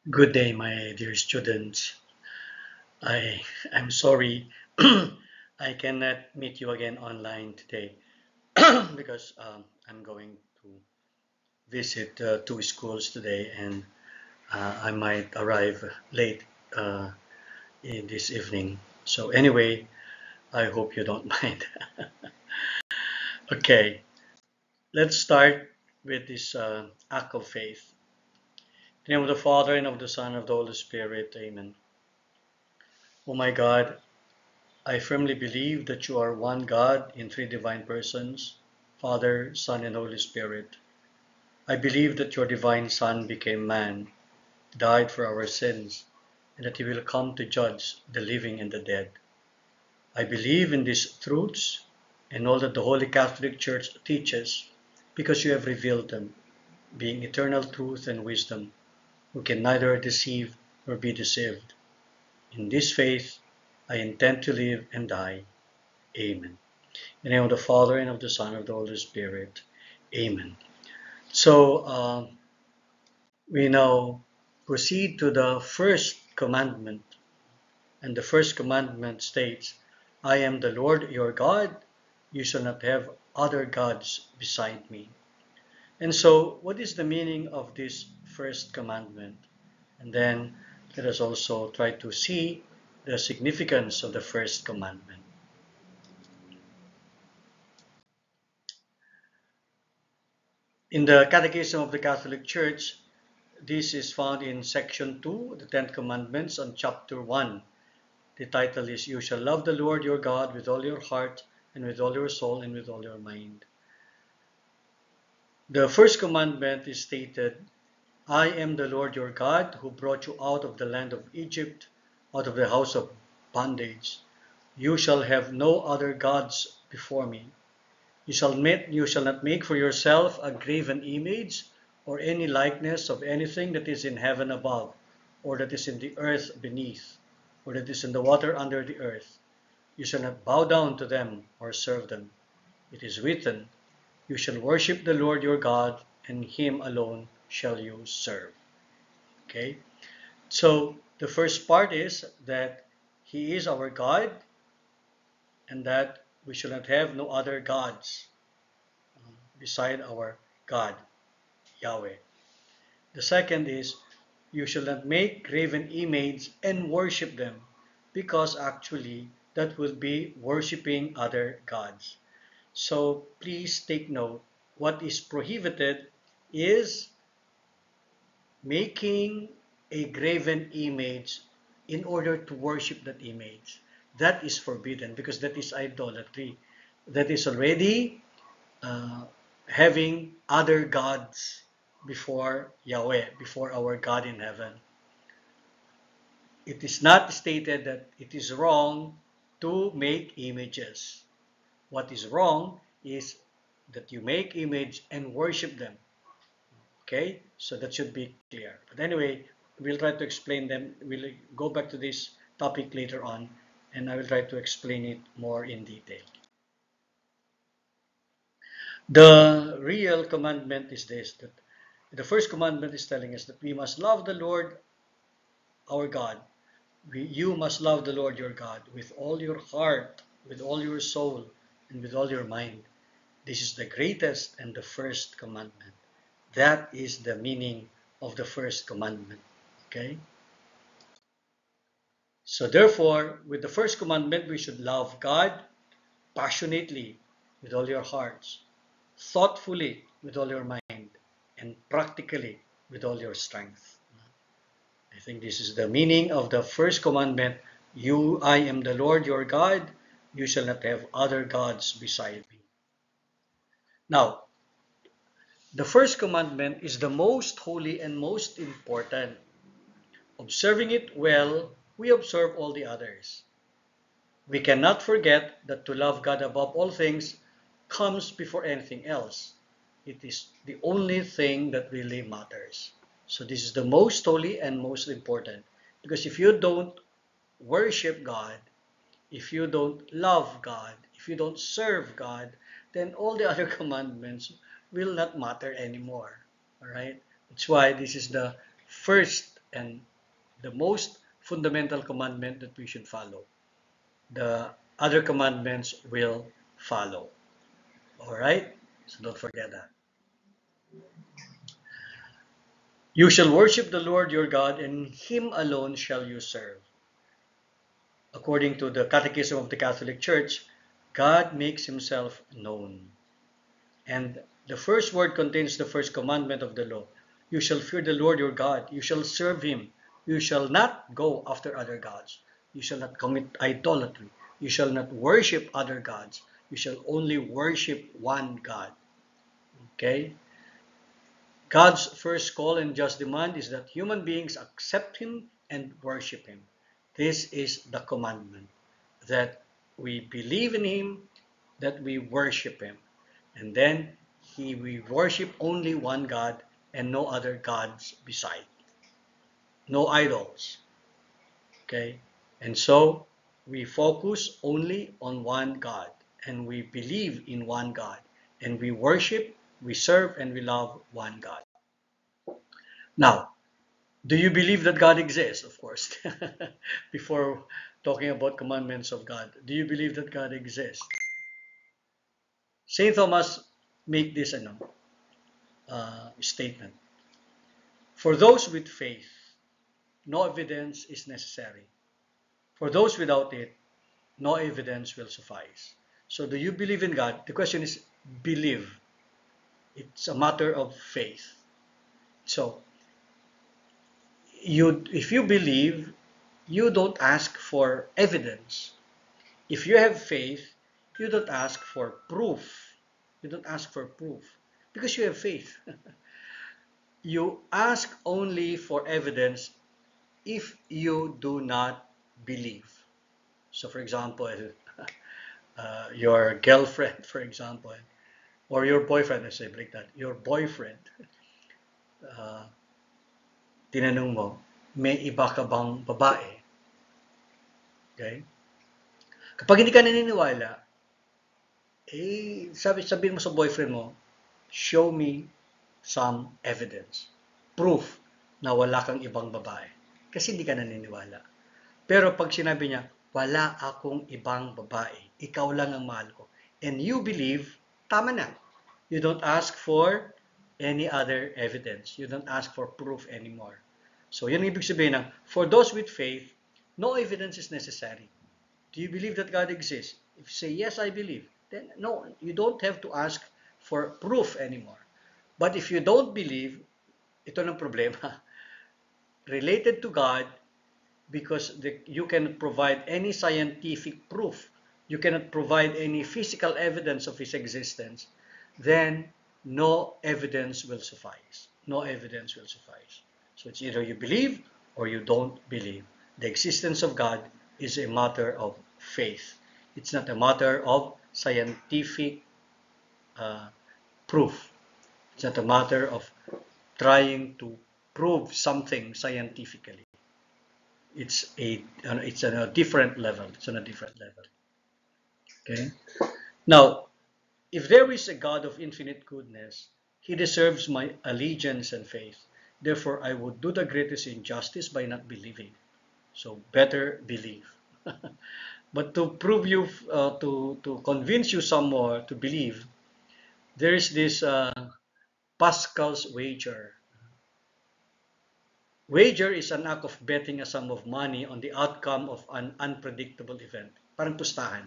Good day, my dear students. I'm sorry I cannot meet you again online today because I'm going to visit two schools today and I might arrive late uh, in this evening. So anyway, I hope you don't mind. Okay, let's start with this act of faith. In the name of the Father and of the Son and of the Holy Spirit. Amen. Oh my God, I firmly believe that you are one God in three divine persons, Father, Son, and Holy Spirit. I believe that your divine Son became man, died for our sins, and that he will come to judge the living and the dead. I believe in these truths and all that the Holy Catholic Church teaches because you have revealed them, being eternal truth and wisdom, who can neither deceive nor be deceived. In this faith, I intend to live and die. Amen. In the name of the Father, and of the Son, and of the Holy Spirit. Amen. So we now proceed to the first commandment. And the first commandment states, I am the Lord your God. You shall not have other gods beside me. And so, what is the meaning of this first commandment? And then let us also try to see the significance of the first commandment. In the Catechism of the Catholic Church, this is found in section 2, the Ten Commandments, on chapter 1. The title is You Shall Love the Lord your God with all your heart and with all your soul and with all your mind. The first commandment is stated, I am the Lord your God who brought you out of the land of Egypt, out of the house of bondage. You shall have no other gods before me. You shall not make for yourself a graven image or any likeness of anything that is in heaven above, or that is in the earth beneath, or that is in the water under the earth. You shall not bow down to them or serve them. It is written, You shall worship the Lord your God, and him alone shall you serve. Okay? So the first part is that he is our God, and that we shall not have no other gods beside our God, Yahweh. The second is, you shall not make graven images and worship them, because actually that will be worshiping other gods. So please take note, what is prohibited is making a graven image in order to worship that image. That is forbidden because that is idolatry. That is already uh, having other gods before Yahweh, before our God in heaven. It is not stated that it is wrong to make images. What is wrong is that you make image and worship them. Okay, so that should be clear. But anyway, we'll try to explain them. We'll go back to this topic later on, and I will try to explain it more in detail. The real commandment is this, that the first commandment is telling us that we must love the Lord our God. You must love the Lord your God with all your heart, with all your soul, and with all your mind. This is the greatest and the first commandment. That is the meaning of the first commandment. Okay? So therefore, with the first commandment, we should love God passionately with all your hearts, thoughtfully with all your mind, and practically with all your strength. I think this is the meaning of the first commandment. I am the Lord your God. You shall not have other gods beside me. Now, the first commandment is the most holy and most important. Observing it well, we observe all the others. We cannot forget that to love God above all things comes before anything else. It is the only thing that really matters. So this is the most holy and most important. Because if you don't worship God, if you don't love God, if you don't serve God, then all the other commandments will not matter anymore. All right? That's why this is the first and the most fundamental commandment that we should follow. The other commandments will follow. All right? So don't forget that. You shall worship the Lord your God, and him alone shall you serve. According to the Catechism of the Catholic Church, God makes himself known. And the first word contains the first commandment of the law. You shall fear the Lord your God. You shall serve him. You shall not go after other gods. You shall not commit idolatry. You shall not worship other gods. You shall only worship one God. Okay? God's first call and just demand is that human beings accept him and worship him. This is the commandment, that we believe in him, that we worship him. And then we worship only one God and no other gods beside. No idols. Okay? And so we focus only on one God, and we believe in one God, and we worship, we serve, and we love one God. Now, do you believe that God exists? Of course. Before talking about commandments of God, do you believe that God exists? Saint Thomas make this statement. For those with faith, no evidence is necessary. For those without it, no evidence will suffice. So do you believe in God? The question is believe. It's a matter of faith. So if you believe, you don't ask for evidence. If you have faith, you don't ask for proof. You don't ask for proof because you have faith. You ask only for evidence if you do not believe. So, for example, your girlfriend, for example, or your boyfriend, I say like that, your boyfriend, uh, tinanong mo, may iba ka bang babae? Okay? Kapag hindi ka naniniwala, sabihin mo sa boyfriend mo, show me some evidence, proof na wala kang ibang babae. Kasi hindi ka naniniwala. Pero pag sinabi niya, wala akong ibang babae, ikaw lang ang mahal ko, and you believe, tama na. You don't ask for any other evidence. You don't ask for proof anymore. So, yun ang ibig sabihin ng, for those with faith, no evidence is necessary. Do you believe that God exists? If you say, yes, I believe, then no, you don't have to ask for proof anymore. But if you don't believe, ito ng problema. Related to God, because you cannot provide any scientific proof, you cannot provide any physical evidence of his existence, then no evidence will suffice. No evidence will suffice. So it's either you believe or you don't believe. The existence of God is a matter of faith. It's not a matter of scientific proof. It's not a matter of trying to prove something scientifically. It's on a different level. It's on a different level. Okay. Now, if there is a God of infinite goodness, he deserves my allegiance and faith. Therefore, I would do the greatest injustice by not believing. So, better believe. But to prove you, to convince you some more to believe, there is this Pascal's wager. Wager is an act of betting a sum of money on the outcome of an unpredictable event. Parang pustahan.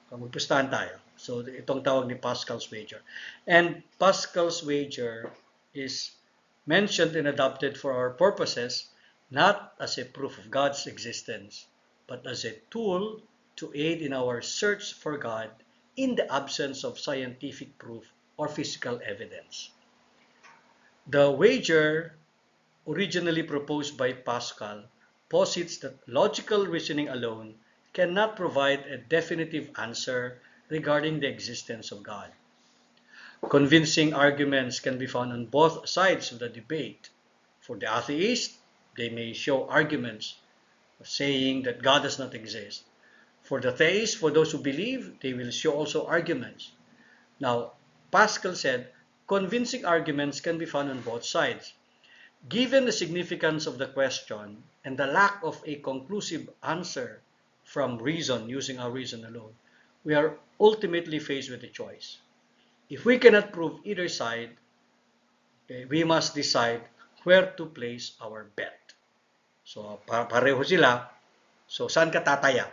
Magpustahan tayo. So, itong tawag ni Pascal's wager. And Pascal's wager is mentioned and adopted for our purposes, not as a proof of God's existence, but as a tool to aid in our search for God in the absence of scientific proof or physical evidence. The wager, originally proposed by Pascal, posits that logical reasoning alone cannot provide a definitive answer regarding the existence of God. Convincing arguments can be found on both sides of the debate. For the atheist, they may show arguments saying that God does not exist. For the theist, for those who believe, they will show also arguments. Now, Pascal said, convincing arguments can be found on both sides. Given the significance of the question and the lack of a conclusive answer from reason, using our reason alone, we are ultimately faced with a choice. If we cannot prove either side, okay, we must decide where to place our bet. So, pareho sila. So, saan ka tataya?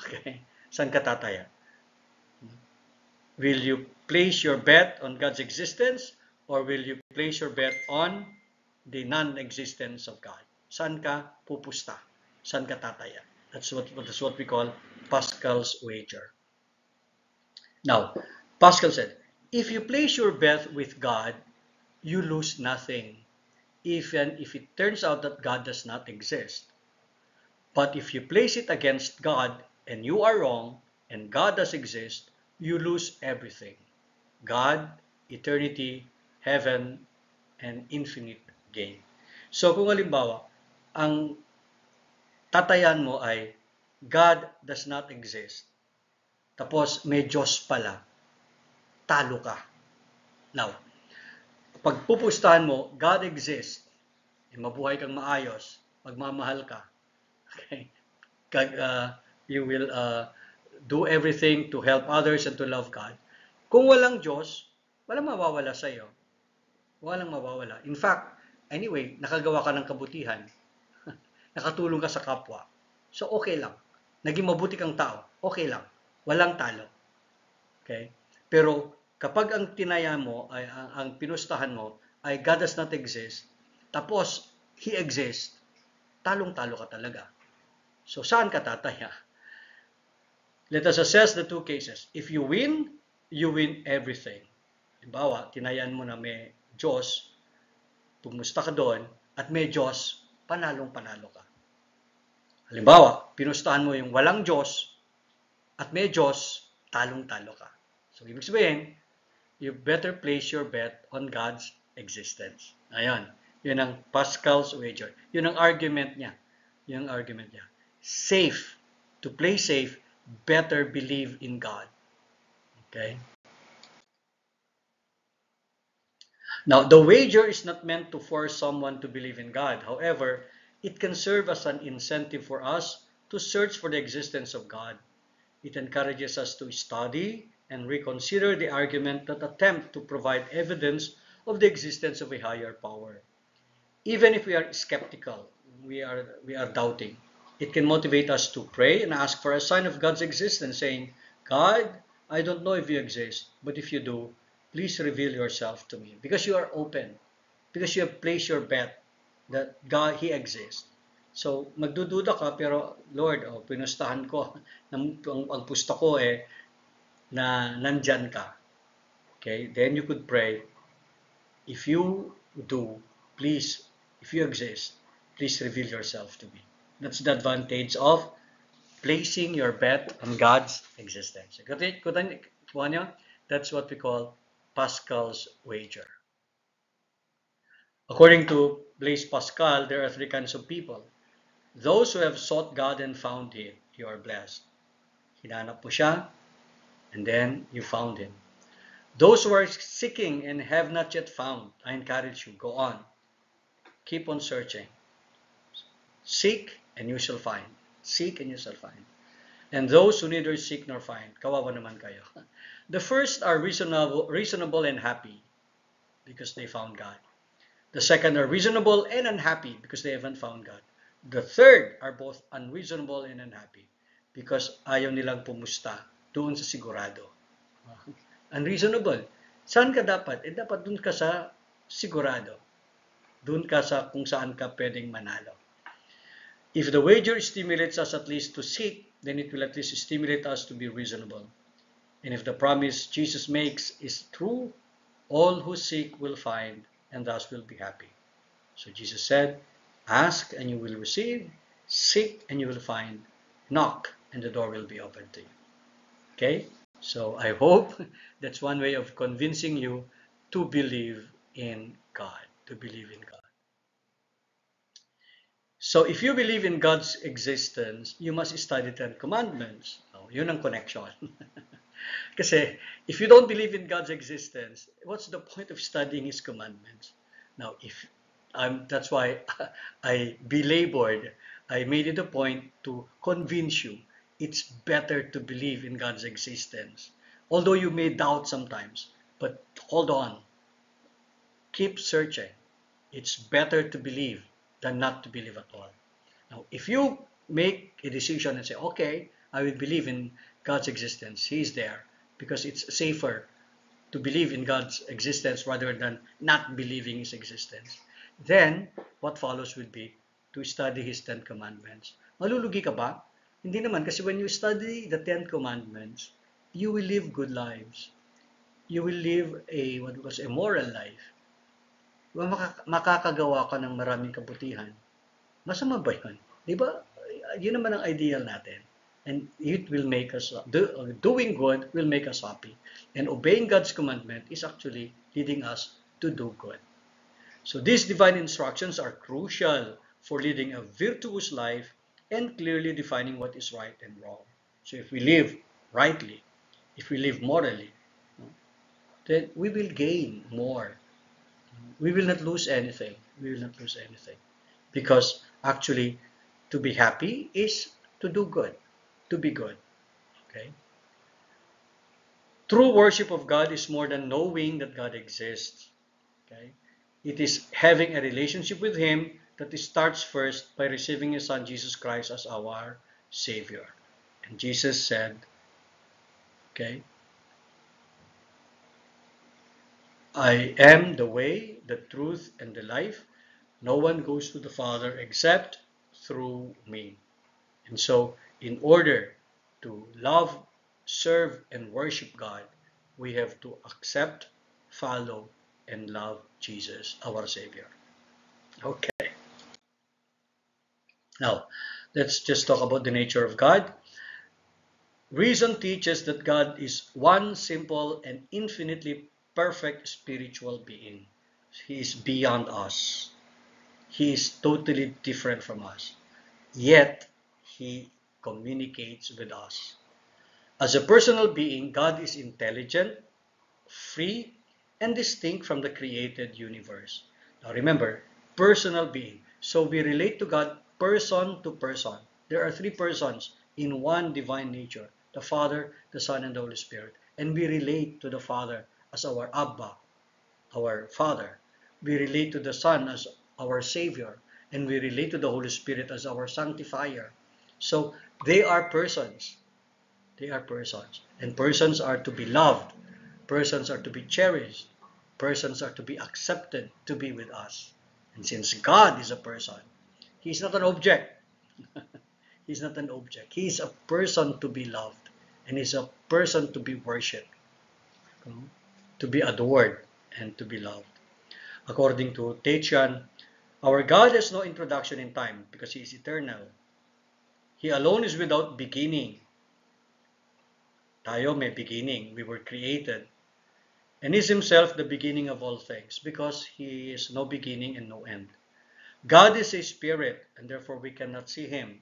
Okay? Saan ka tataya? Will you place your bet on God's existence or will you place your bet on the non-existence of God? Saan ka pupusta? Saan ka tataya? That's what we call Pascal's wager. Now, Pascal said, if you place your bet with God, you lose nothing, even if it turns out that God does not exist. But if you place it against God and you are wrong and God does exist, you lose everything. God, eternity, heaven, and infinite gain. So kung halimbawa, ang tatayan mo ay God does not exist, tapos may Diyos pala, talo ka. Now, pag pupustahan mo, God exists, mabuhay kang maayos, magmamahal ka, okay? You will do everything to help others and to love God. Kung walang Diyos, walang mawawala sa iyo. Walang mawawala. In fact, anyway, nakagawa ka ng kabutihan. Nakatulong ka sa kapwa. So, okay lang. Naging mabuti kang tao. Okay lang. Walang talo. Okay? Pero, kapag ang tinaya mo, ay, ang pinustahan mo, ay God does not exist, tapos, He exists, talong-talo ka talaga. So, saan ka tataya? Let us assess the two cases. If you win everything. Halimbawa, tinayan mo na may Diyos, pumusta ka doon, at may Diyos, panalong-panalo ka. Halimbawa, pinustahan mo yung walang Diyos, at may Diyos, talong-talo ka. So, ibig sabihin, you better place your bet on God's existence. Ayan. Yun ang Pascal's wager. Yun ang argument niya. Yun ang argument niya. Safe. To play safe, better believe in God. Okay? Now, the wager is not meant to force someone to believe in God. However, it can serve as an incentive for us to search for the existence of God. It encourages us to study and reconsider the argument that attempt to provide evidence of the existence of a higher power. Even if we are skeptical, we are doubting, it can motivate us to pray and ask for a sign of God's existence, saying, God, I don't know if you exist, but if you do, please reveal yourself to me. Because you are open. Because you have placed your bet that God, He exists. So, magdududa ka, pero Lord, pinustahan ko, ang pusta ko na nandyan ka. Okay? Then you could pray, if you do, please, if you exist, please reveal yourself to me. That's the advantage of placing your bet on God's existence. That's what we call Pascal's wager. According to Blaise Pascal, there are three kinds of people. Those who have sought God and found Him, you are blessed. Hinanap mo siya, and then you found Him. Those who are seeking and have not yet found, I encourage you, go on. Keep on searching. Seek and you shall find. Seek and you shall find. And those who neither seek nor find, kawawa naman kayo. The first are reasonable and happy because they found God. The second are reasonable and unhappy because they haven't found God. The third are both unreasonable and unhappy because ayaw nilang pumusta doon sa sigurado. Unreasonable. Saan ka dapat? Dapat doon ka sa sigurado. Doon ka sa kung saan ka pwedeng manalo. If the wager stimulates us at least to seek, then it will at least stimulate us to be reasonable. And if the promise Jesus makes is true, all who seek will find and thus will be happy. So Jesus said, ask and you will receive, seek and you will find, knock and the door will be open to you. Okay? So I hope that's one way of convincing you to believe in God. To believe in God. So if you believe in God's existence, you must study the Ten Commandments. Oh, yun ang connection. Kasi if you don't believe in God's existence, what's the point of studying His commandments? Now, if That's why I belabored. I made it a point to convince you it's better to believe in God's existence. Although you may doubt sometimes, but hold on, keep searching. It's better to believe than not to believe at all. Now, if you make a decision and say, okay, I will believe in God's existence, He's there, because it's safer to believe in God's existence rather than not believing His existence, then what follows will be to study His Ten Commandments. Malulugi ka ba? Hindi naman, kasi when you study the Ten Commandments, you will live good lives. You will live what was a moral life. Makakagawa ka ng maraming kabutihan. Masama ba yun? Di ba? Yun naman ang ideal natin. And it will make us, doing good will make us happy. And obeying God's commandment is actually leading us to do good. So these divine instructions are crucial for leading a virtuous life and clearly defining what is right and wrong. So if we live rightly, if we live morally, then we will gain more. We will not lose anything. We will not lose anything. Because actually, to be happy is to do good, to be good. Okay? True worship of God is more than knowing that God exists. Okay? It is having a relationship with Him that starts first by receiving His Son Jesus Christ as our Savior. And Jesus said, okay, I am the way, the truth, and the life. No one goes to the Father except through me. And so, in order to love, serve, and worship God, we have to accept, follow, and love Jesus, our Savior. Okay. Now, let's just talk about the nature of God. Reason teaches that God is one simple and infinitely perfect spiritual being. He is beyond us. He is totally different from us. Yet, He communicates with us. As a personal being, God is intelligent, free, and distinct from the created universe. Now remember, personal being. So we relate to God person to person. There are three persons in one divine nature, the Father, the Son, and the Holy Spirit. And we relate to the Father as our Abba, our Father. We relate to the Son as our Savior. And we relate to the Holy Spirit as our Sanctifier. So they are persons. They are persons. And persons are to be loved. Persons are to be cherished. Persons are to be accepted to be with us. And since God is a person, He is not an object. He is not an object. He is a person to be loved. And He is a person to be worshipped, to be adored, and to be loved. According to Tatian, our God has no introduction in time because He is eternal. He alone is without beginning. Tayo may beginning. We were created. And is Himself the beginning of all things because He is no beginning and no end. God is a spirit and therefore we cannot see Him.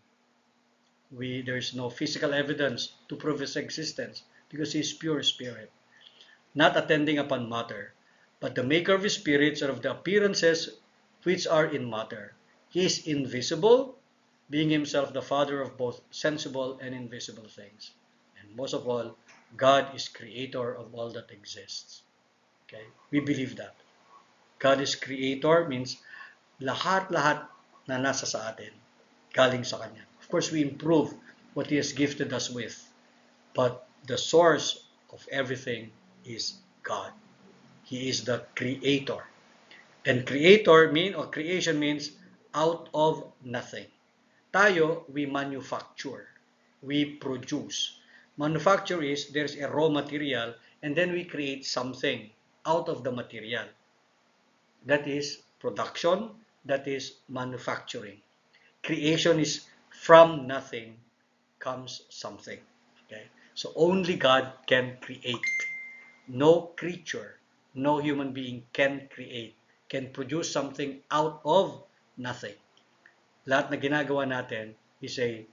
There is no physical evidence to prove His existence because He is pure spirit, not attending upon matter, but the maker of spirits and of the appearances which are in matter. He is invisible, being Himself the Father of both sensible and invisible things. And most of all, God is creator of all that exists. Okay? We believe that. God is creator means lahat-lahat na nasa sa atin, galing sa Kanya. Of course, we improve what He has gifted us with. But the source of everything is God. He is the creator. And creation means out of nothing. Tayo, we manufacture. We produce. Manufacture is there's a raw material and then we create something out of the material. That is production. That is manufacturing. Creation is from nothing comes something. Okay? So only God can create. No creature, no human being can create, can produce something out of nothing. Lahat na ginagawa natin is a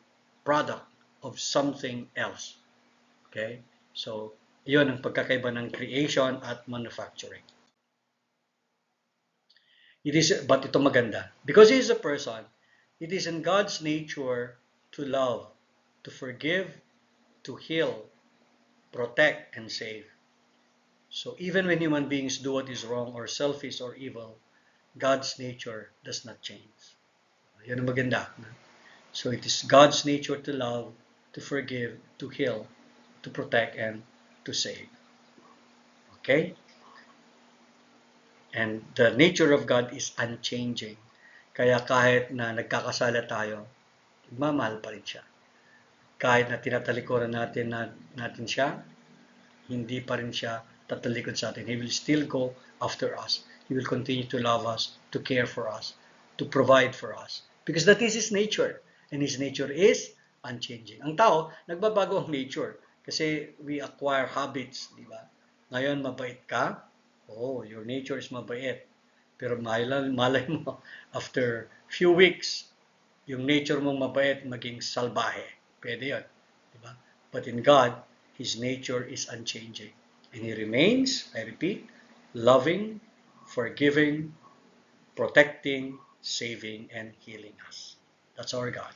product of something else. Okay? So, yun ang pagkakaiba ng creation at manufacturing. But ito maganda. Because he is a person, it is in God's nature to love, to forgive, to heal, protect, and save. So even when human beings do what is wrong or selfish or evil, God's nature does not change. Yan ang maganda. So it is God's nature to love, to forgive, to heal, to protect, and to save. Okay? And the nature of God is unchanging. Kaya kahit na nagkakasala tayo, magmamahal pa rin siya. Kahit na tinatalikuran natin siya, hindi pa rin siya tatalikod sa atin. He will still go after us. He will continue to love us, to care for us, to provide for us. Because that is His nature. And His nature is unchanging. Ang tao, nagbabago ang nature. Kasi we acquire habits, di ba? Ngayon, mabait ka. Oh, your nature is mabait. Pero malay mo, after few weeks, yung nature mong mabait maging salbahe. Pwede yun. Diba? But in God, His nature is unchanging. And He remains, I repeat, loving, forgiving, protecting, saving, and healing us. That's our God.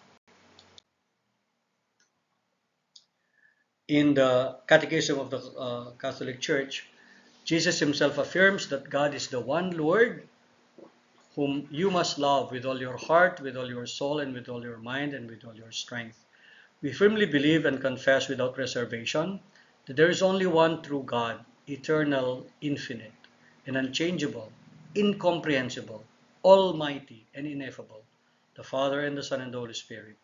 In the Catechism of the Catholic Church, Jesus Himself affirms that God is the one Lord whom you must love with all your heart, with all your soul, and with all your mind, and with all your strength. We firmly believe and confess without reservation that there is only one true God, eternal, infinite, and unchangeable, incomprehensible, almighty, and ineffable, the Father and the Son and the Holy Spirit.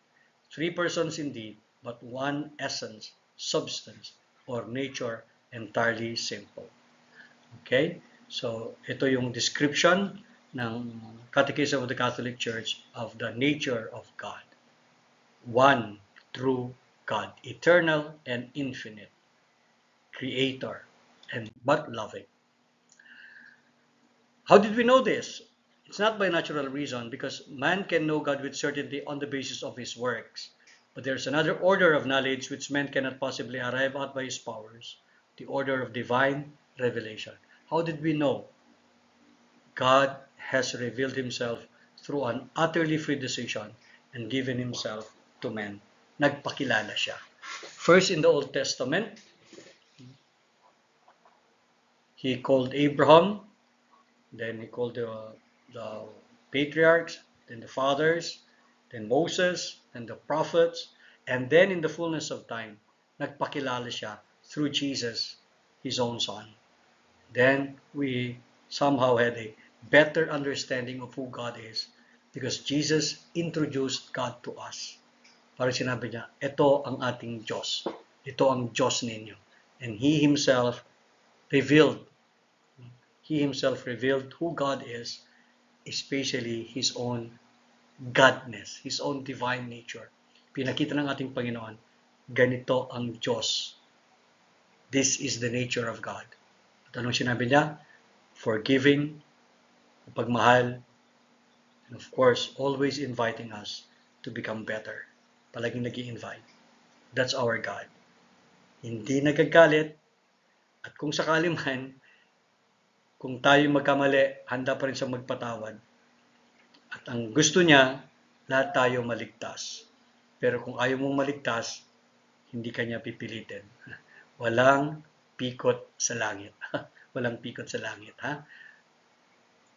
Three persons indeed, but one essence, substance, or nature entirely simple. Okay? So, ito yung description ng Catechism of the Catholic Church of the nature of God. One true God, eternal and infinite, creator, and but loving. How did we know this? It's not by natural reason, because man can know God with certainty on the basis of his works. But there's another order of knowledge which man cannot possibly arrive at by his powers, the order of divine revelation. How did we know? God has revealed Himself through an utterly free decision and given Himself to men. Nagpakilala siya. First, in the Old Testament, He called Abraham, then He called the patriarchs, then the fathers, then Moses, then the prophets, and then in the fullness of time, nagpakilala siya through Jesus, His own Son. Then we somehow had a better understanding of who God is, because Jesus introduced God to us. Parang sinabi niya, ito ang ating Diyos. Ito ang Diyos ninyo. And He Himself revealed who God is, especially His own godness, His own divine nature. Pinakita ng ating Panginoon, ganito ang Diyos. This is the nature of God. At anong sinabi niya? Forgiving, pagmahal, and of course, always inviting us to become better. Palaging nag-i-invite. That's our God. Hindi nagagalit, at kung sakali man, kung tayo magkamali, handa pa rin siyang magpatawad. At ang gusto niya, lahat tayo maligtas. Pero kung ayaw mong maligtas, hindi kanya pipilitin. Walang pikot sa langit. Walang pikot sa langit. Ha?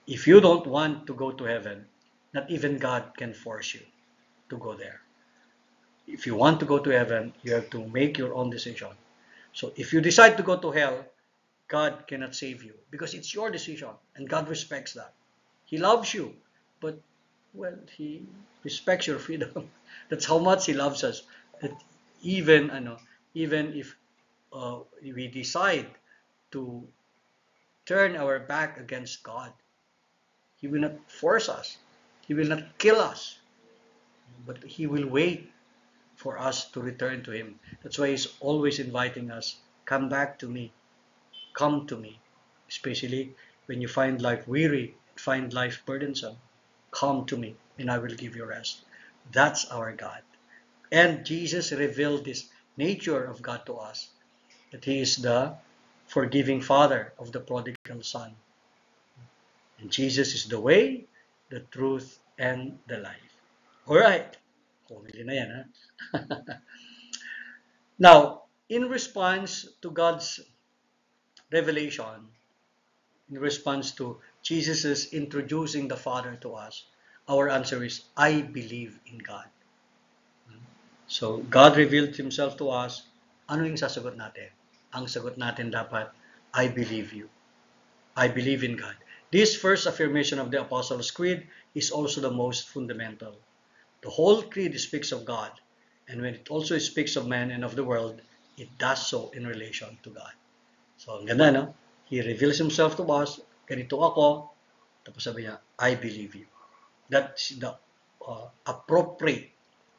If you don't want to go to heaven, not even God can force you to go there. If you want to go to heaven, you have to make your own decision. So if you decide to go to hell, God cannot save you, because it's your decision, and God respects that. He loves you, but, well, He respects your freedom. That's how much He loves us. That even if we decide to turn our back against God, He will not force us. He will not kill us, but He will wait for us to return to Him. That's why He's always inviting us, come back to me. Come to me, especially when you find life weary, find life burdensome. Come to me, and I will give you rest. That's our God. And Jesus revealed this nature of God to us, that He is the forgiving Father of the prodigal Son. And Jesus is the way, the truth, and the life. Alright. Pumili na yan, ha? Now, in response to God's revelation, in response to Jesus' introducing the Father to us, our answer is, I believe in God. So, God revealed Himself to us. Ano yung sasagot natin? Ang sagot natin dapat, I believe you. I believe in God. This first affirmation of the Apostles' Creed is also the most fundamental. The whole creed speaks of God, and when it also speaks of man and of the world, it does so in relation to God. So, ang ganda, no? He reveals Himself to us, ganito ako, tapos sabi niya, I believe you. That's the appropriate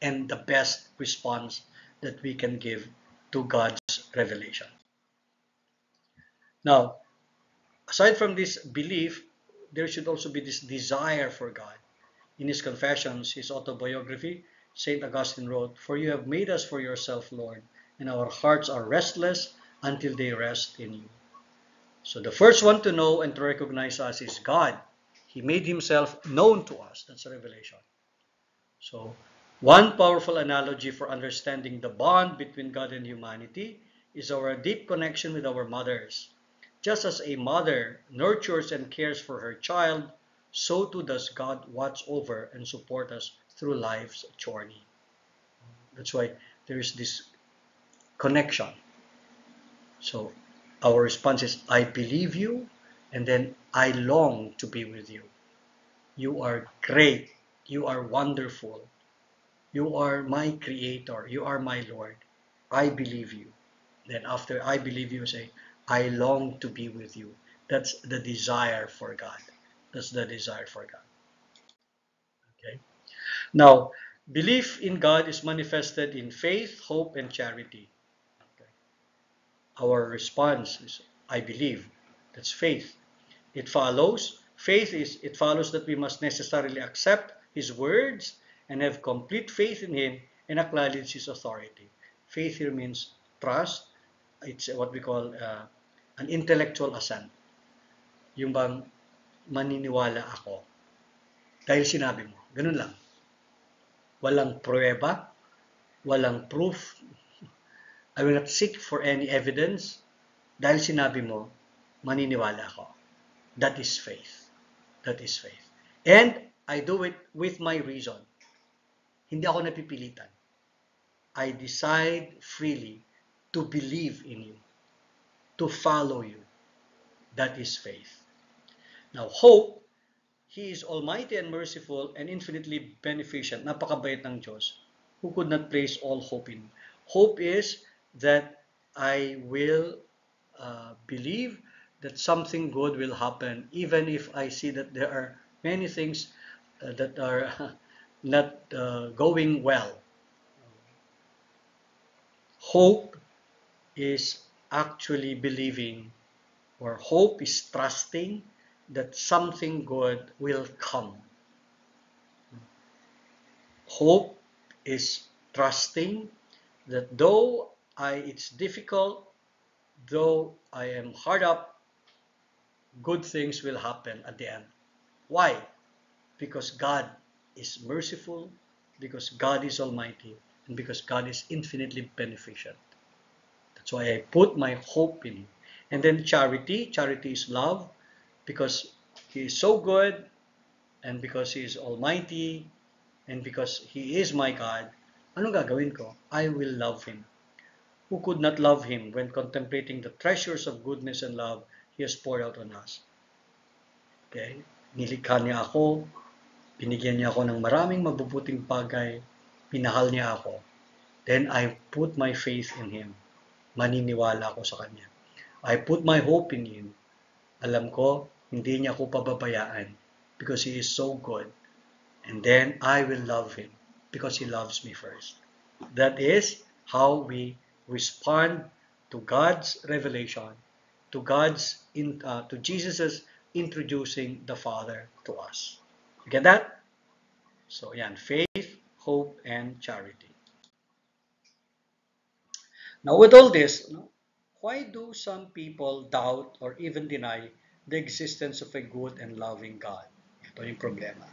and the best response that we can give to God's revelation. Now, aside from this belief, there should also be this desire for God. In his Confessions, his autobiography, St. Augustine wrote, "For you have made us for yourself, Lord, and our hearts are restless until they rest in you." So the first one to know and to recognize us is God. He made himself known to us. That's a revelation. So one powerful analogy for understanding the bond between God and humanity is our deep connection with our mothers. Just as a mother nurtures and cares for her child, so too does God watch over and support us through life's journey. That's why there is this connection. So our response is, I believe you, and then I long to be with you. You are great. You are wonderful. You are my creator. You are my Lord. I believe you. Then after I believe you, say, I long to be with you. That's the desire for God. That's the desire for God. Okay. Now, belief in God is manifested in faith, hope, and charity. Okay. Our response is, I believe. That's faith. It follows. Faith is, it follows that we must necessarily accept His words and have complete faith in Him and acknowledge His authority. Faith here means trust. It's what we call an intellectual assent. Yung bang maniniwala ako dahil sinabi mo. Ganun lang. Walang pruweba, walang proof. I will not seek for any evidence. Dahil sinabi mo, maniniwala ako. That is faith. That is faith. And I do it with my reason. Hindi ako napipilitan. I decide freely to believe in you, to follow you. That is faith. Now, hope, He is almighty and merciful and infinitely beneficent. Napakabait ng Diyos. Who could not place all hope in? Hope is that I will believe that something good will happen, even if I see that there are many things that are not going well. Hope is actually believing, or hope is trusting that something good will come. Hope is trusting that though it's difficult, though I am hard up, good things will happen at the end. Why? Because God is merciful, because God is almighty, and because God is infinitely beneficent. That's why I put my hope in Him. And then charity. Charity is love, because He is so good, and because He is almighty, and because He is my God. Anong gagawin ko? I will love Him. Who could not love Him when contemplating the treasures of goodness and love He has poured out on us? Okay? Nilikha niya ako, binigyan niya ako ng maraming mabubuting bagay, pinahal niya ako. Then I put my faith in Him. Maniniwala ako sa Kanya. I put my hope in Him. Alam ko, hindi niya ako pababayaan because He is so good. And then I will love Him because He loves me first. That is how we respond to God's revelation, to to Jesus's introducing the Father to us. You get that? So, yan, faith, hope, and charity. Now, with all this, why do some people doubt or even deny the existence of a good and loving God. Ito yung problema.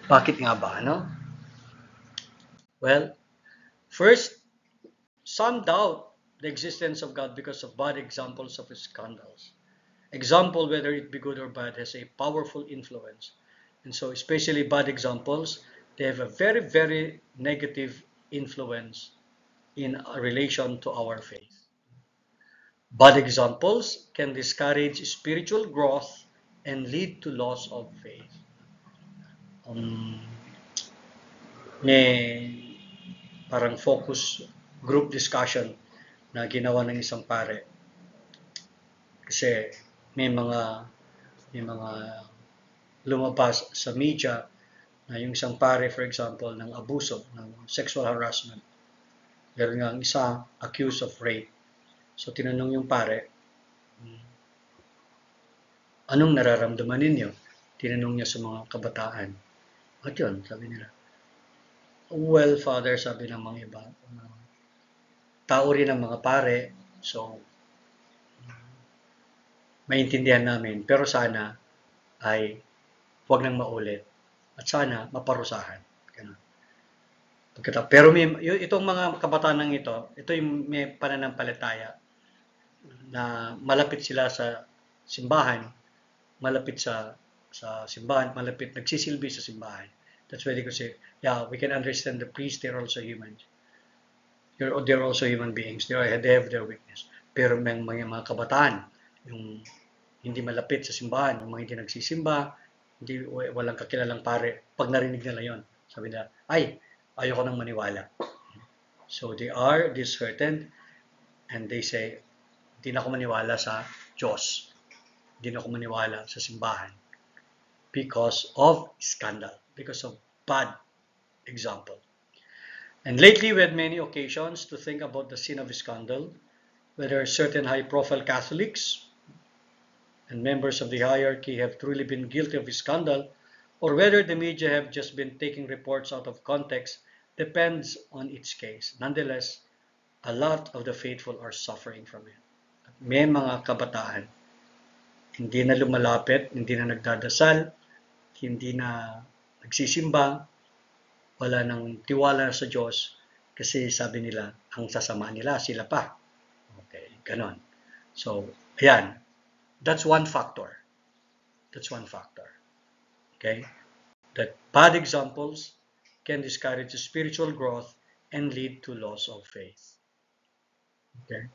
Bakit nga ba, no? Well, first, some doubt the existence of God because of bad examples of his scandals. Example, whether it be good or bad, has a powerful influence. And so, especially bad examples, they have a very, very negative influence in relation to our faith. Bad examples can discourage spiritual growth and lead to loss of faith. May parang focus group discussion na ginawa ng isang pare. Kasi may mga lumabas sa media na yung isang pare, for example, ng abuso, ng sexual harassment. Meron nga ang isa accused of rape. So tinanong yung pare, anong nararamdaman ninyo? Tinanong niya sa mga kabataan. At yun, sabi nila, well, Father, sabi ng mga iba, tao rin ang mga pare, so maintindihan namin, pero sana ay huwag nang maulit at sana maparusahan. Ganun. Pero itong mga kabataan ng ito yung may pananampalataya na malapit sila sa simbahan, malapit sa simbahan, malapit nagsisilbi sa simbahan. That's why they could say, yeah, we can understand the priests, they're also humans. They're also human beings. They have their weakness. Pero may mga kabataan, yung hindi malapit sa simbahan, yung mga hindi nagsisimba, walang kakilalang pare, pag narinig nila yon, sabi nila, ay, ayoko nang maniwala. So they are disheartened and they say, hindi na ako maniwala sa Diyos. Hindi na ako maniwala sa simbahan. Because of scandal. Because of bad example. And lately, we had many occasions to think about the sin of scandal, whether certain high-profile Catholics and members of the hierarchy have truly been guilty of scandal, or whether the media have just been taking reports out of context, depends on each case. Nonetheless, a lot of the faithful are suffering from it. May mga kabataan, hindi na lumalapit, hindi na nagdadasal, hindi na nagsisimba, wala nang tiwala sa Diyos kasi sabi nila, ang sasama nila, sila pa. Okay, ganon. So, ayan. That's one factor. That's one factor. Okay? That bad examples can discourage spiritual growth and lead to loss of faith. Okay?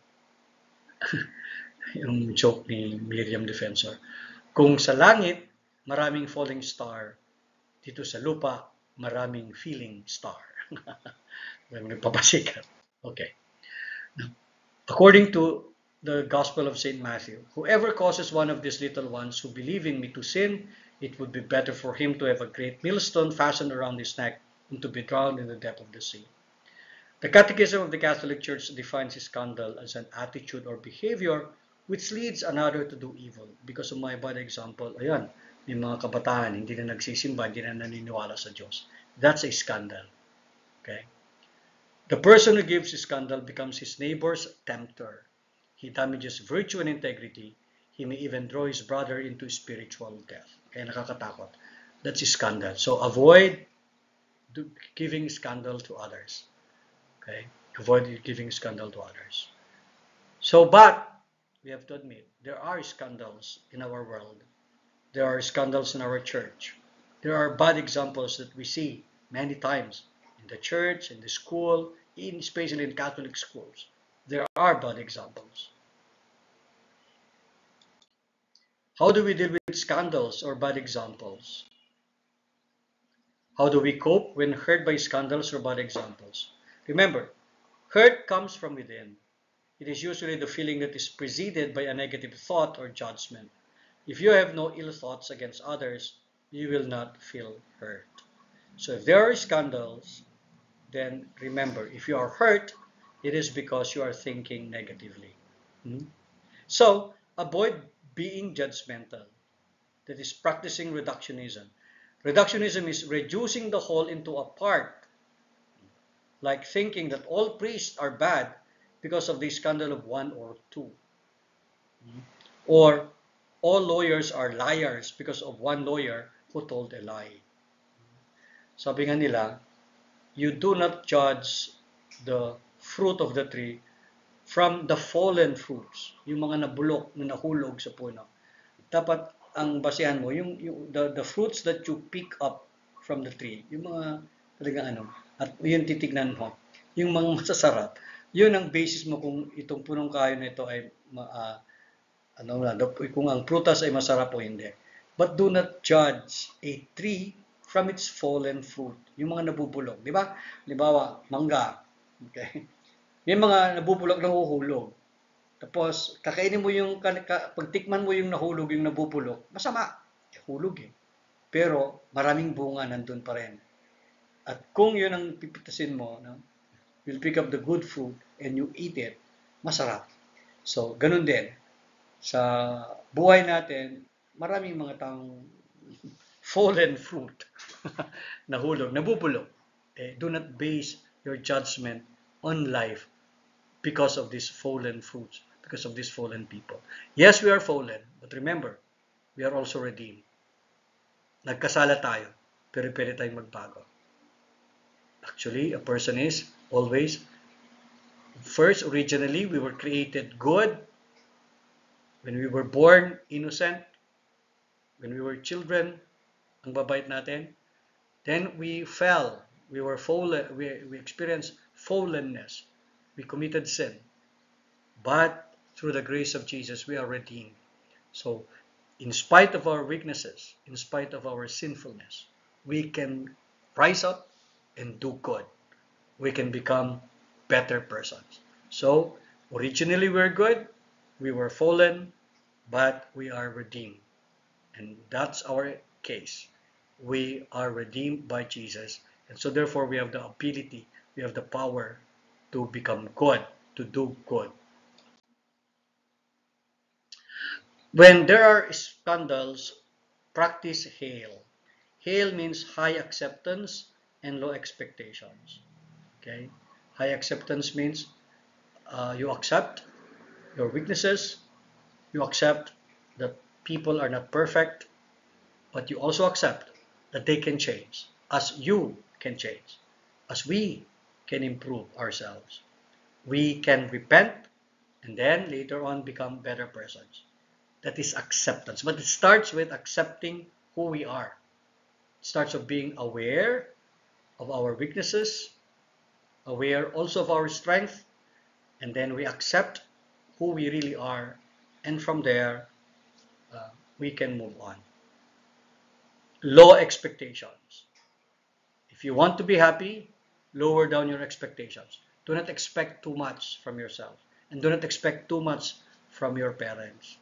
Yung joke ni Miriam Defensor. Kung sa langit, maraming falling star, dito sa lupa, maraming feeling star. Maraming nagpapasikat. Okay. According to the Gospel of St. Matthew, whoever causes one of these little ones who believe in me to sin, it would be better for him to have a great millstone fastened around his neck and to be drowned in the depth of the sea. The Catechism of the Catholic Church defines scandal as an attitude or behavior which leads another to do evil. Because of my bad example, ayan, may mga kabataan, hindi na nagsisimba, hindi na naniniwala sa Diyos. That's a scandal. Okay? The person who gives scandal becomes his neighbor's tempter. He damages virtue and integrity. He may even draw his brother into spiritual death. Kaya nakakatakot. That's a scandal. So avoid giving scandal to others. Okay? Avoid giving scandal to others. So, but we have to admit, there are scandals in our world. There are scandals in our church. There are bad examples that we see many times in the church, in the school, especially in Catholic schools. There are bad examples. How do we deal with scandals or bad examples? How do we cope when hurt by scandals or bad examples? Remember, hurt comes from within. It is usually the feeling that is preceded by a negative thought or judgment. If you have no ill thoughts against others, you will not feel hurt. So if there are scandals, then remember, if you are hurt, it is because you are thinking negatively. So avoid being judgmental. That is practicing reductionism. Reductionism is reducing the whole into a part, like thinking that all priests are bad because of the scandal of one or two. Or all lawyers are liars because of one lawyer who told a lie. Sabi nga nila, you do not judge the fruit of the tree from the fallen fruits, yung mga nabulok, na nahulog sa puno. Dapat ang basehan mo, the fruits that you pick up from the tree, yung mga talagang at yun titignan mo, yung mga masasarap, yun ang basis mo kung itong punong kahoy na ito ay kung ang prutas ay masarap o hindi. But do not judge a tree from its fallen fruit. Yung mga nabubulok, di ba? Halimbawa, mangga. Okay? May mga nabubulok na huhulog. Tapos, kakainin mo pagtikman mo yung nahulog, yung nabubulok, masama. Hulog eh. Pero, maraming bunga nandun pa rin. At kung yun ang pipitasin mo, you'll pick up the good fruit and you eat it, masarap. So, ganun din. Sa buhay natin, maraming mga taong fallen fruit nahulog, nabubulok. Do not base your judgment on life because of these fallen fruits, because of these fallen people. Yes, we are fallen, but remember, we are also redeemed. Nagkasala tayo, pero pwede tayong magbago. Actually, a person is always, first, originally, we were created good. When we were born innocent, when we were children, ang babait natin, then we fell. We were fallen. We experienced fallenness. We committed sin. But through the grace of Jesus, we are redeemed. So, in spite of our weaknesses, in spite of our sinfulness, we can rise up and do good. We can become better persons. So, originally we're good, we were fallen, but we are redeemed. And that's our case. We are redeemed by Jesus. And so therefore we have the ability, we have the power to become good, to do good. When there are scandals, practice hail. Hail means high acceptance and low expectations. Okay? High acceptance means you accept your weaknesses, you accept that people are not perfect, but you also accept that they can change, as you can change, as we can improve ourselves. We can repent and then later on become better persons. That is acceptance. But it starts with accepting who we are. It starts with being aware of our weaknesses, aware also of our strength, and then we accept who we really are, and from there we can move on. Low expectations. If you want to be happy, lower down your expectations. Do not expect too much from yourself, and do not expect too much from your parents.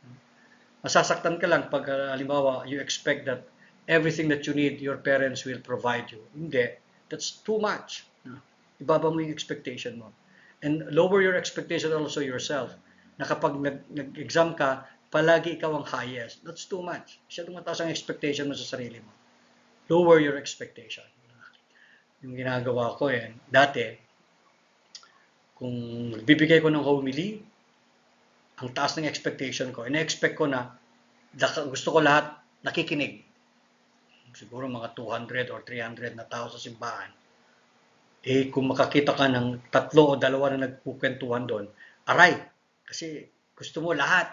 Masasaktan ka lang pag halimbawa you expect that everything that you need, your parents will provide you. Hindi. That's too much. Ibaba mo yung expectation mo. And lower your expectation also yourself. Na kapag nag-exam ka, palagi ikaw ang highest. That's too much. Masyadong mataas ang expectation mo sa sarili mo. Lower your expectation. Yung ginagawa ko dati, kung bibigay ko ng homily, ang taas ng expectation ko, ina-expect ko na gusto ko lahat nakikinig. Siguro mga 200 or 300 na tao sa simbahan. Kung makakita ka ng 3 o 2 na nagkukwentuhan doon, aray! Kasi gusto mo lahat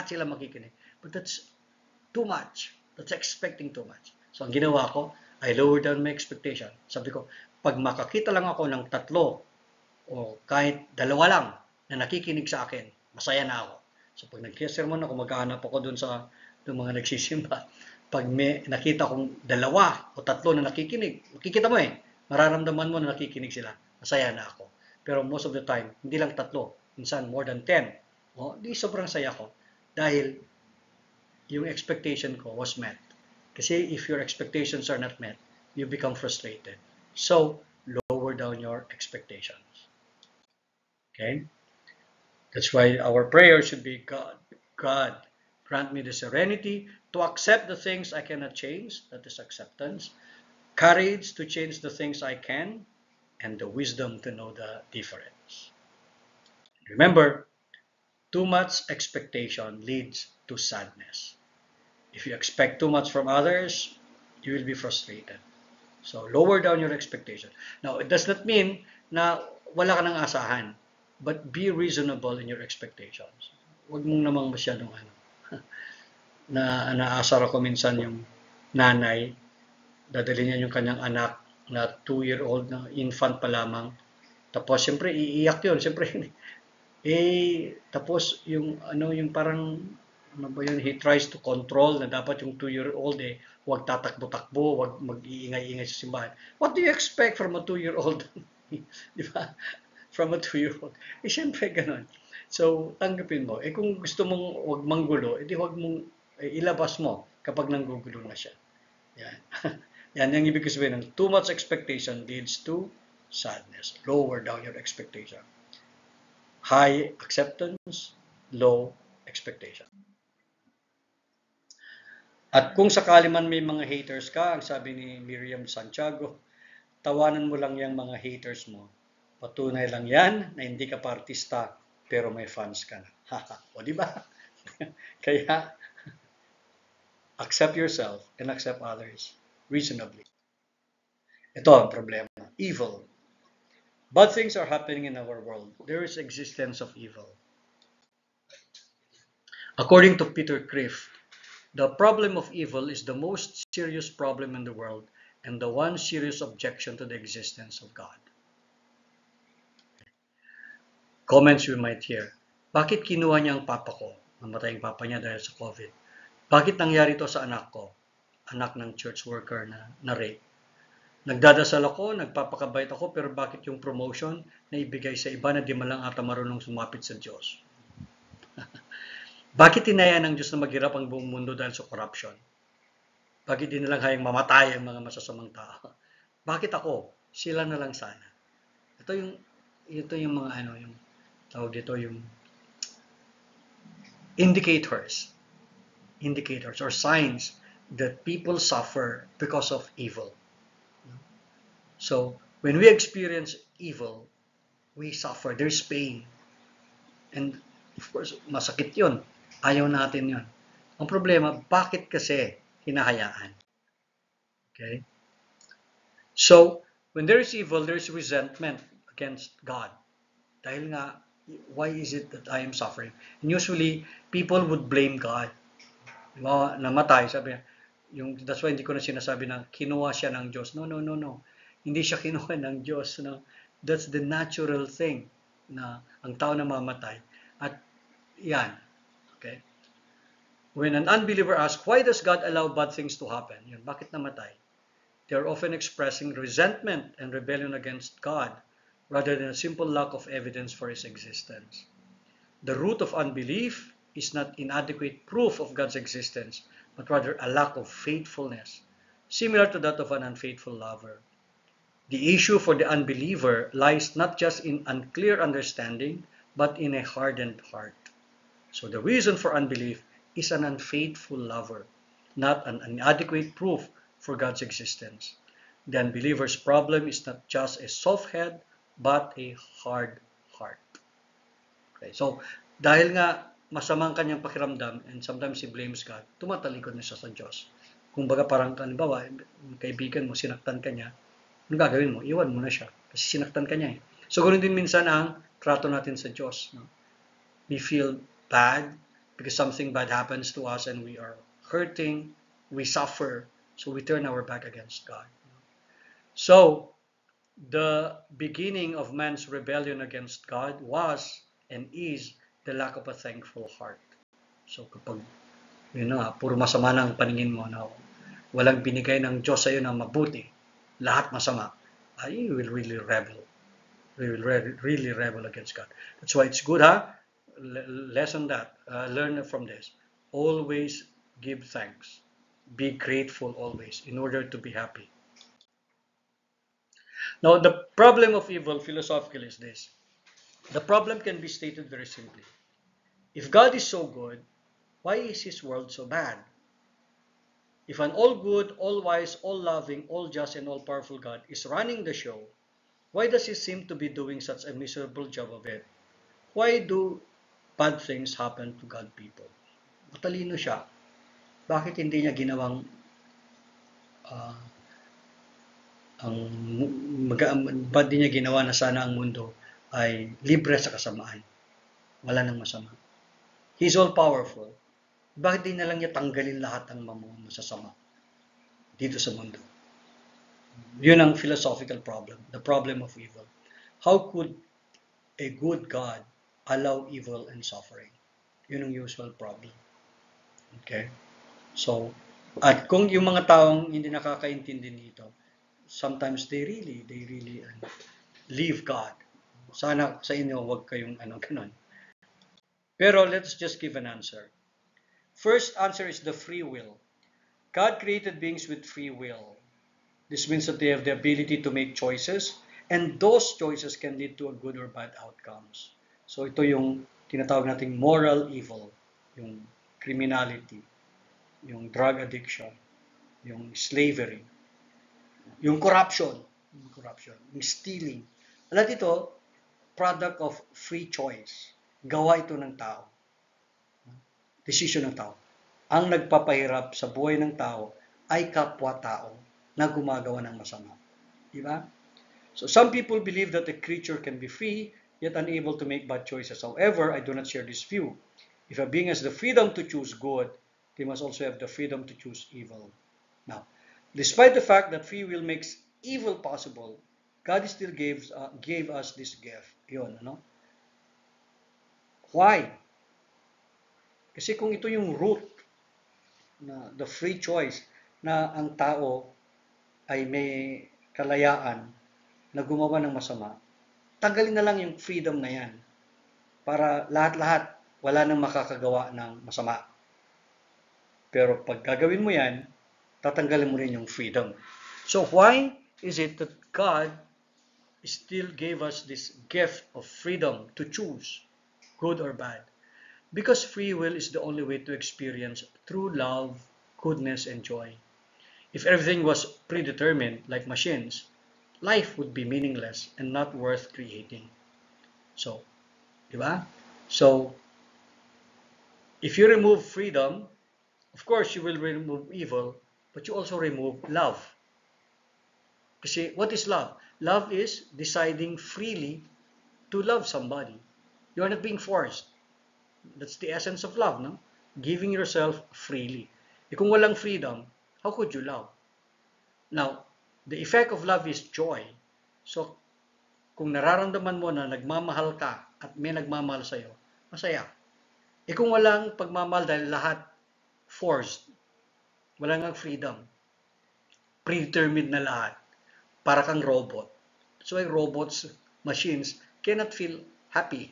sila makikinig. But that's too much. That's expecting too much. So ang ginawa ko, I lowered down my expectation. Sabi ko, pag makakita lang ako ng 3 o kahit 2 lang na nakikinig sa akin, masaya na ako. So pag nag-sermon ako, maghahanap ako doon sa mga nagsisimba. Pag may nakita kong 2 o 3 na nakikinig, makikita mo mararamdaman mo na nakikinig sila. Masaya na ako. Pero most of the time, hindi lang 3, minsan more than 10. Di sobrang saya ko. Dahil yung expectation ko was met. Kasi if your expectations are not met, you become frustrated. So, lower down your expectations. Okay? That's why our prayer should be, God, grant me the serenity to accept the things I cannot change, that is acceptance, courage to change the things I can, and the wisdom to know the difference. Remember, too much expectation leads to sadness. If you expect too much from others, you will be frustrated. So, lower down your expectation. Now, it does not mean na wala ka ng asahan, but be reasonable in your expectations. Huwag mong namang masyadong naasar ako minsan yung nanay, dadali niya yung kanyang anak na 2-year-old na infant pa lamang. Tapos, siyempre, iiyak yun. Siyempre, tapos yung parang, ano ba yun, he tries to control na dapat yung 2-year-old huwag tatakbo-takbo, huwag mag-iingay-ingay sa simbahan. What do you expect from a 2-year-old? Di ba? From a 2-year-old. Siyempre, ganun. So, tanggapin mo. Kung gusto mong huwag manggulo, edi huwag mong ilabas mo kapag nanggugulo na siya. Yan. Yan yung ibig sabihin ng too much expectation leads to sadness. Lower down your expectation. High acceptance, low expectation. At kung sakali man may mga haters ka, ang sabi ni Miriam Santiago, tawanan mo lang yung mga haters mo. Patunay lang yan na hindi ka pa artista, pero may fans ka na. O di ba? Kaya, accept yourself and accept others reasonably. Ito ang problema. Evil. Bad things are happening in our world. There is existence of evil. According to Peter Criff, the problem of evil is the most serious problem in the world and the one serious objection to the existence of God. Comments we might hear. Bakit kinuha niya ang papa ko? Namatay ang papa niya dahil sa COVID. Bakit nangyari ito sa anak ko? Anak ng church worker na rape. Nagdadasal ako, nagpapakabait ako, pero bakit yung promotion na ibigay sa iba na di man lang ata marunong sumapit sa Diyos? Bakit tinaya ng Diyos na maghirap ang buong mundo dahil sa corruption? Bakit di nilang hayang mamatay ang mga masasamang tao? Bakit ako? Sila na lang sana. Ito yung mga yung tawag dito, yung indicators or signs that people suffer because of evil. So, when we experience evil, we suffer. There's pain. And, of course, masakit yun. Ayaw natin yun. Ang problema, bakit kasi hinahayaan? Okay? So, when there is evil, there is resentment against God. Dahil nga, why is it that I am suffering? And usually, people would blame God. Diba, namatay, sabi niya, that's why hindi ko na sinasabi na kinuha siya ng Diyos. No. Hindi siya kinuha ng Diyos. No? That's the natural thing na ang tao na mamatay. At yan. Okay? When an unbeliever asks, why does God allow bad things to happen? Yun, bakit namatay? They are often expressing resentment and rebellion against God rather than a simple lack of evidence for His existence. The root of unbelief is not inadequate proof of God's existence, but rather a lack of faithfulness, similar to that of an unfaithful lover. The issue for the unbeliever lies not just in unclear understanding, but in a hardened heart. So the reason for unbelief is an unfaithful lover, not an inadequate proof for God's existence. The unbeliever's problem is not just a soft head, but a hard heart. Okay, so dahil nga masamang kanyang pakiramdam and sometimes he blames God, tumatalikod na siya sa Diyos. Kung baga parang, halimbawa, kaibigan mo, sinaktan ka niya, ano gagawin mo? Iwan mo na siya. Kasi sinaktan ka niya eh. So, ganoon din minsan ang trato natin sa Diyos. No? We feel bad because something bad happens to us and we are hurting, we suffer, so we turn our back against God. So, the beginning of man's rebellion against God was and is the lack of a thankful heart. So, kapag puro masama na ang paningin mo, na walang binigay ng Diyos sa iyo na mabuti, lahat masama, you will really rebel. We will really rebel against God. That's why it's good, lesson that, learn from this. Always give thanks. Be grateful always in order to be happy. Now, the problem of evil philosophically is this. The problem can be stated very simply. If God is so good, why is His world so bad? If an all-good, all-wise, all-loving, all-just, and all-powerful God is running the show, why does He seem to be doing such a miserable job of it? Why do bad things happen to God people? Matalino siya. bakit hindi niya ginawang ba't di niya ginawa na sana ang mundo ay libre sa kasamaan? Wala nang masama. He's all powerful. Bakit di na lang niya tanggalin lahat ng masasama dito sa mundo? Yun ang philosophical problem, the problem of evil. How could a good God allow evil and suffering? Yun ang usual problem. Okay? So, at kung yung mga taong hindi nakakaintindi nito, sometimes they really leave God. Sana sa inyo wag kayong ganun. Pero let's just give an answer. First answer is the free will. God created beings with free will. This means that they have the ability to make choices, and those choices can lead to a good or bad outcomes. So ito yung tinatawag nating moral evil, yung criminality, yung drug addiction, yung slavery, yung corruption, yung stealing. Lahat ito, product of free choice. Gawa ito ng tao. Decision ng tao. Ang nagpapahirap sa buhay ng tao ay kapwa-tao na gumagawa ng masama. Di ba? So some people believe that a creature can be free yet unable to make bad choices. However, I do not share this view. If a being has the freedom to choose good, they must also have the freedom to choose evil. Now, despite the fact that free will makes evil possible, God still gave us this gift. Yun, ano? Why? Kasi kung ito yung root na the free choice na ang tao ay may kalayaan na gumawa ng masama, tanggalin na lang yung freedom na yan para lahat-lahat wala nang makakagawa ng masama. Pero pag gagawin mo yan, tatanggalin mo rin yung freedom. So why is it that God still gave us this gift of freedom to choose good or bad? Because free will is the only way to experience true love, goodness, and joy. If everything was predetermined like machines, life would be meaningless and not worth creating. So, di ba? So, if you remove freedom, of course you will remove evil, but you also remove love. Kasi what is love? Love is deciding freely to love somebody. You are not being forced. That's the essence of love, no? Giving yourself freely. Kung walang freedom, how could you love? Now, the effect of love is joy. So, kung nararamdaman mo na nagmamahal ka at may nagmamahal sa'yo, masaya. Kung walang pagmamahal dahil lahat forced, walang freedom, predetermined na lahat, para kang robot. So, robots, machines, cannot feel happy.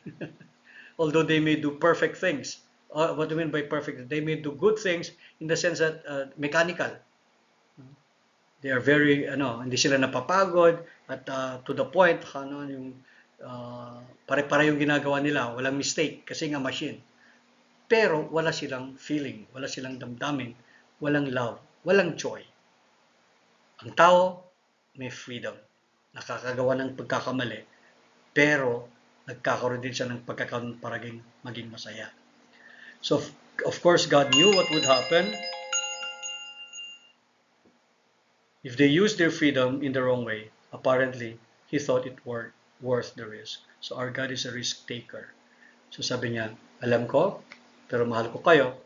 Although they may do perfect things. What do you mean by perfect? They may do good things in the sense that mechanical. They are very, hindi sila napapagod at to the point, yung pare-pare yung ginagawa nila, walang mistake kasi nga machine. Pero wala silang feeling, wala silang damdamin, walang love, walang joy. Ang tao may freedom, nakakagawa ng pagkakamali, pero nagkakaroon din siya ng pagkakataon para maging masaya. So, of course, God knew what would happen if they used their freedom in the wrong way. Apparently, He thought it worth the risk. So, our God is a risk taker. So, sabi niya, alam ko, pero mahal ko kayo,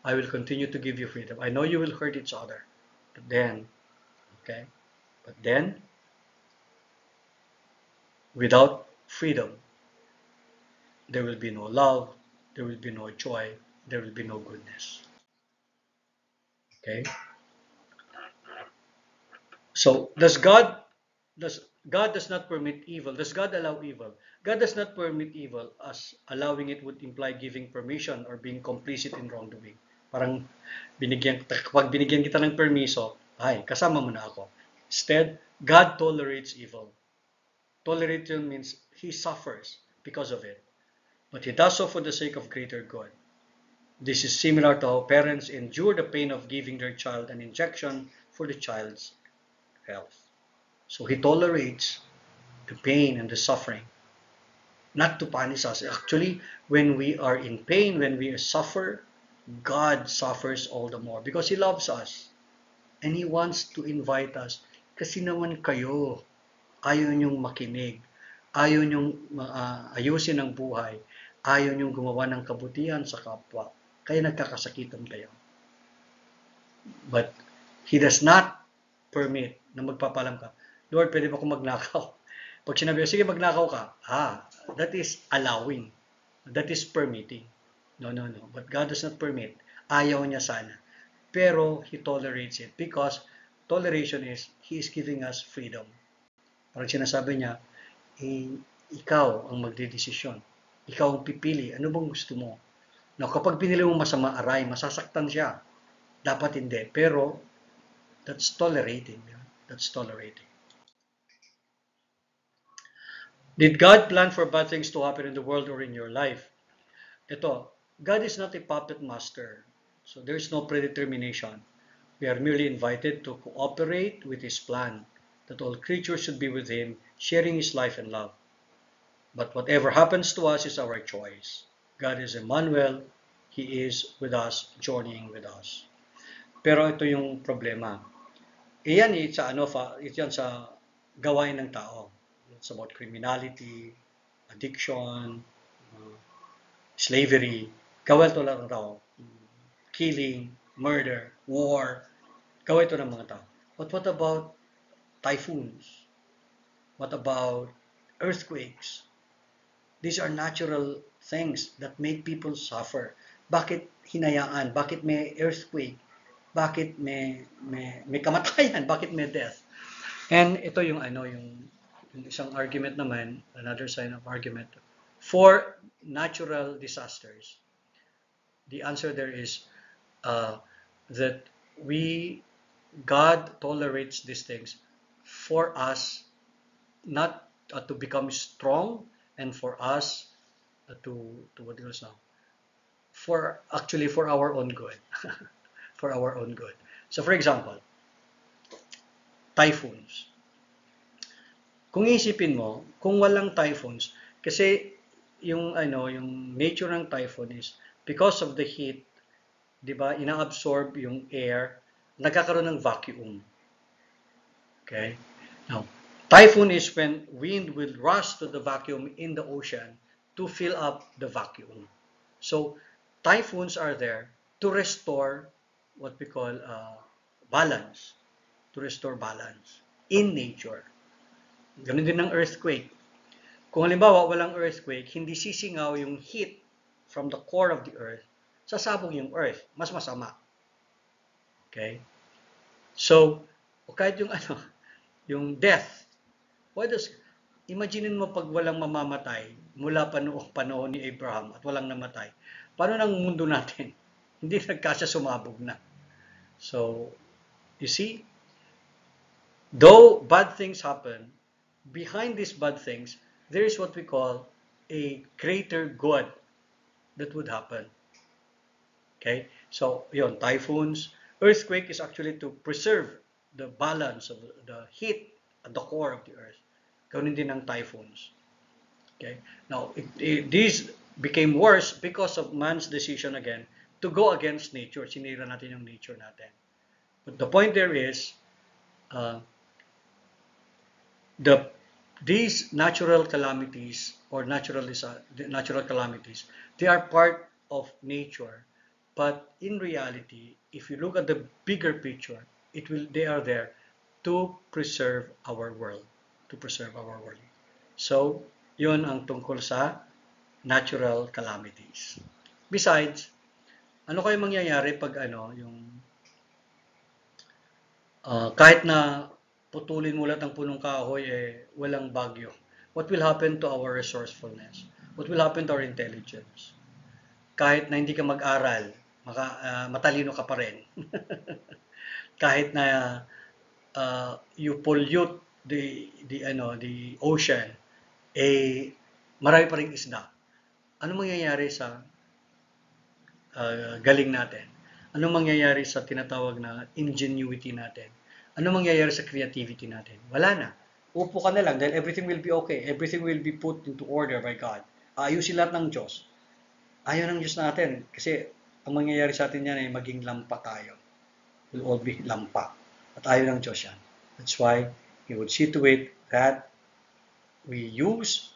I will continue to give you freedom. I know you will hurt each other. But then, without freedom, there will be no love, there will be no joy, there will be no goodness. Okay? So, God does not permit evil. Does God allow evil? God does not permit evil, as allowing it would imply giving permission or being complicit in wrongdoing. Parang pag binigyan kita ng permiso, kasama mo na ako. Instead, God tolerates evil. Toleration means He suffers because of it. But He does so for the sake of greater good. This is similar to how parents endure the pain of giving their child an injection for the child's health. So He tolerates the pain and the suffering, not to punish us. Actually, when we are in pain, when we suffer, God suffers all the more because He loves us. And He wants to invite us. Kasi naman kayo, ayaw niyong makinig. Ayaw niyong ayusin ang buhay. Ayaw niyong gumawa ng kabutihan sa kapwa. Kaya nagkakasakitan kayo. But He does not permit na magpapalam ka, Lord, pwede ba akong magnakaw? Pag sinabi, sige, magnakaw ka. That is allowing. That is permitting. No. But God does not permit. Ayaw niya sana. Pero He tolerates it because toleration is, He is giving us freedom. Parang sinasabi niya, ikaw ang magdedesisyon. Ikaw ang pipili. Ano bang gusto mo? No, kapag pinili mo masama, aray, masasaktan siya. Dapat hindi. Pero, that's tolerating. That's tolerating. Did God plan for bad things to happen in the world or in your life? Ito, God is not a puppet master. So there is no predetermination. We are merely invited to cooperate with His plan, that all creatures should be with Him, sharing His life and love. But whatever happens to us is our choice. God is Emmanuel. He is with us, journeying with us. Pero ito yung problema. Iyan sa gawain ng tao. It's about criminality, addiction, slavery. Gawain ito lang ng tao. Killing, murder, war. Gawain ito ng mga tao. But what about typhoons? What about earthquakes? These are natural things that make people suffer. Bakit hinayaan? Bakit may earthquake? Bakit may kamatayan? Bakit may death? And ito yung isang argument naman, another sign of argument for natural disasters. The answer there is that God tolerates these things for us not to become strong and for us to what do you know, for our own good. For our own good. So for example, typhoons. Kung isipin mo, kung walang typhoons, kasi yung nature ng typhoon is because of the heat, 'di ba? Ina-absorb yung air, nagkakaroon ng vacuum. Okay? Now, typhoon is when wind will rush to the vacuum in the ocean to fill up the vacuum. So, typhoons are there to restore what we call balance, to restore balance in nature. Ganun din ng earthquake. Kung halimbawa walang earthquake, hindi sisingaw yung heat from the core of the earth, sasabog yung earth, mas masama. Okay? So, kahit yung death, imagine mo pag walang mamamatay mula pa noong panahon ni Abraham at walang namatay. Paano ng mundo natin? Hindi nagkasya, sumabog na. So, you see, though bad things happen, behind these bad things, there is what we call a greater good that would happen. Okay? So, yun, typhoons, earthquake is actually to preserve the balance of the heat at the core of the earth. Ganoon din ng typhoons. Okay? Now, these became worse because of man's decision again to go against nature. Sinira natin yung nature natin. But the point there is, these natural calamities or natural calamities, they are part of nature. But in reality, if you look at the bigger picture, they are there to preserve our world. To preserve our world. So, yun ang tungkol sa natural calamities. Besides, ano kayo mangyayari pag kahit na putulin mo lahat ng punong kahoy, walang bagyo? What will happen to our resourcefulness? What will happen to our intelligence? Kahit na hindi ka mag-aral, matalino ka pa rin. Kahit na you pollute the ocean, marami pa ring isda. Ano mangyayari sa galing natin? Ano mangyayari sa tinatawag na ingenuity natin? Ano mangyayari sa creativity natin? Wala na. Upo ka na lang dahil everything will be okay. Everything will be put into order by God. Ayusin lahat ng Diyos. Ayaw ng Diyos natin kasi ang mangyayari sa atin yan ay maging lampa tayo. We'll all be lampa. At ayaw ng Diyos yan. That's why He would see to it that we use